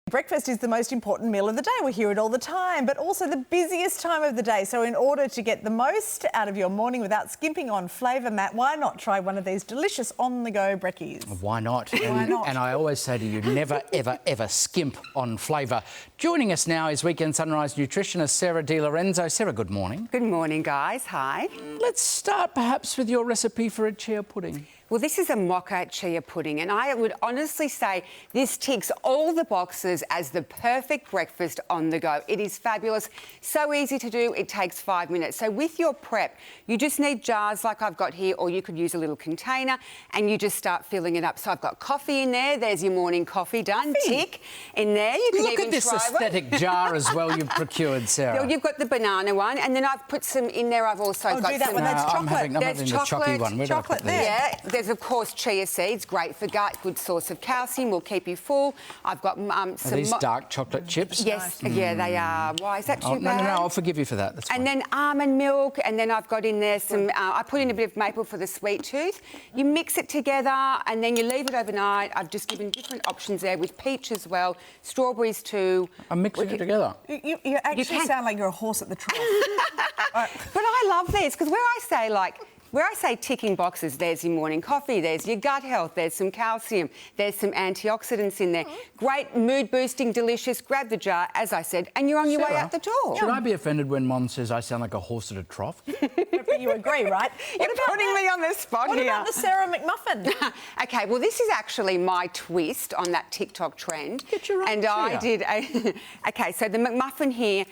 Breakfast is the most important meal of the day. We hear it all the time, but also the busiest time of the day. So in order to get the most out of your morning without skimping on flavour, Matt, why not try one of these delicious on-the-go brekkies? Why not? Why not? And I always say to you, never, ever, ever skimp on flavour. Joining us now is Weekend Sunrise nutritionist Sarah Di Lorenzo. Sarah, good morning. Good morning, guys. Hi. Let's start perhaps with your recipe for a chia pudding. Well, this is a mocha chia pudding, and I would honestly say this ticks all the boxes as the perfect breakfast on the go. It is fabulous, so easy to do. It takes 5 minutes. So with your prep, you just need jars like I've got here, or you could use a little container, and you just start filling it up. So I've got coffee in there. There's your morning coffee done. Tick. In there, you can Look even at this try aesthetic jar as well you've procured, Sarah. You've got the banana one, and then I've put some in there. I've also got do that some... one. That's chocolate. I'm having There's the chocolate one. Where do I put chocolate these? there. Yeah, there's of course chia seeds, great for gut, good source of calcium, will keep you full. I've got some... Are these dark chocolate chips? Yes, yeah, they are. Why is that too bad? No, I'll forgive you for that. That's fine. And then almond milk, and then I've got in there some... I put in a bit of maple for the sweet tooth. You mix it together, and then you leave it overnight. I've just given different options there with peach as well, strawberries too. I'm mixing it together. You actually sound like you're a horse at the trough. But I love this, because where I say ticking boxes, there's your morning coffee, there's your gut health, there's some calcium, there's some antioxidants in there. Great, mood boosting, delicious. Grab the jar, as I said, and you're on your way out the door. Should I be offended when Mon says I sound like a horse at a trough? But you agree, right? You're putting me on the spot What here. about the Sarah McMuffin? Okay, well, this is actually my twist on that TikTok trend. Get your own And chia. I did a... Okay, so the McMuffin here,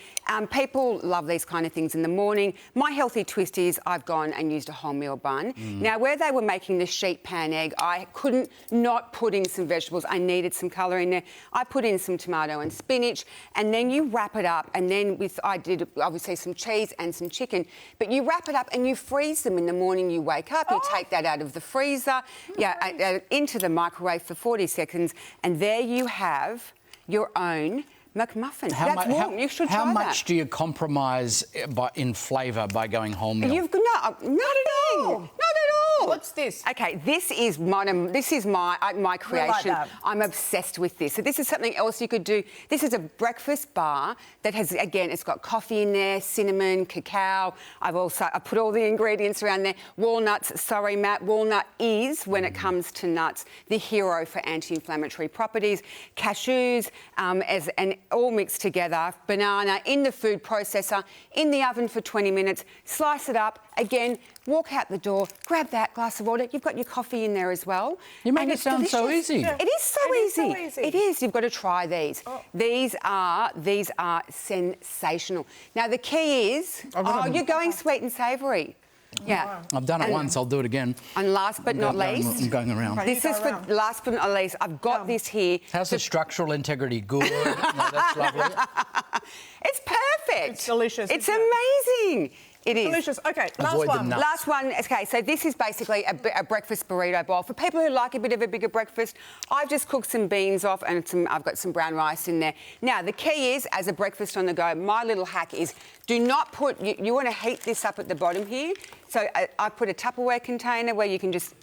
people love these kind of things in the morning. My healthy twist is I've gone and used a wholemeal bun. Now, where they were making the sheet pan egg, I couldn't not put in some vegetables. I needed some colour in there. I put in some tomato and spinach, and then you wrap it up, and then I did obviously some cheese and some chicken, but you wrap it up and you freeze them in the morning. You wake up, you take that out of the freezer, into the microwave for 40 seconds, and there you have your own McMuffin. That's warm. You should try that. How much do you compromise in flavour by going wholemeal? Not at all. Not at all. What's this? Okay, this is my creation. that. I'm obsessed with this. So this is something else you could do. This is a breakfast bar that has, again, it's got coffee in there, cinnamon, cacao. I put all the ingredients around there. Walnuts. Sorry, Matt. Walnut is, when it comes to nuts, the hero for anti-inflammatory properties. Cashews, and all mixed together. Banana in the food processor, in the oven for 20 minutes. Slice it up. Again, walk out the door, grab that glass of water. You've got your coffee in there as well. You make it sound so easy. Yeah. It is so easy. It is. You've got to try these. These are sensational. Now, the key is... you're going sweet and savoury. Yeah. I've done it once, I'll do it again. And last but not least... I'm going around. This is for last but not least. I've got this here. How's the structural integrity? Good. No, that's lovely. It's perfect. It's delicious. It's amazing. It is. Delicious. Okay, Avoid the nuts. Last one. Okay, so this is basically a breakfast burrito bowl. For people who like a bit of a bigger breakfast, I've just cooked some beans off and I've got some brown rice in there. Now, the key is, as a breakfast on the go, my little hack is do not put... You want to heat this up at the bottom here. So I put a Tupperware container where you can just,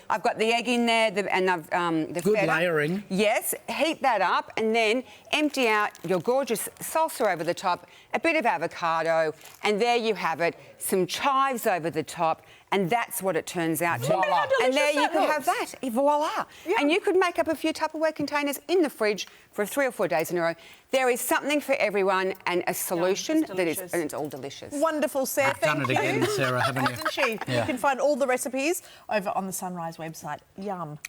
I've got the egg in there and I've the Good feta. layering. Yes, heat that up and then empty out your gorgeous salsa over the top, a bit of avocado, and there you have it, some chives over the top, and that's what it turns out to. Voila. And there you could have that. Voila. Yeah. And you could make up a few Tupperware containers in the fridge for 3 or 4 days in a row. There is something for everyone and a solution that is, and it's all delicious. Wonderful, Sarah. Done it again, Sarah, haven't you? Hasn't she? Yeah. You can find all the recipes over on the Sunrise website. Yum.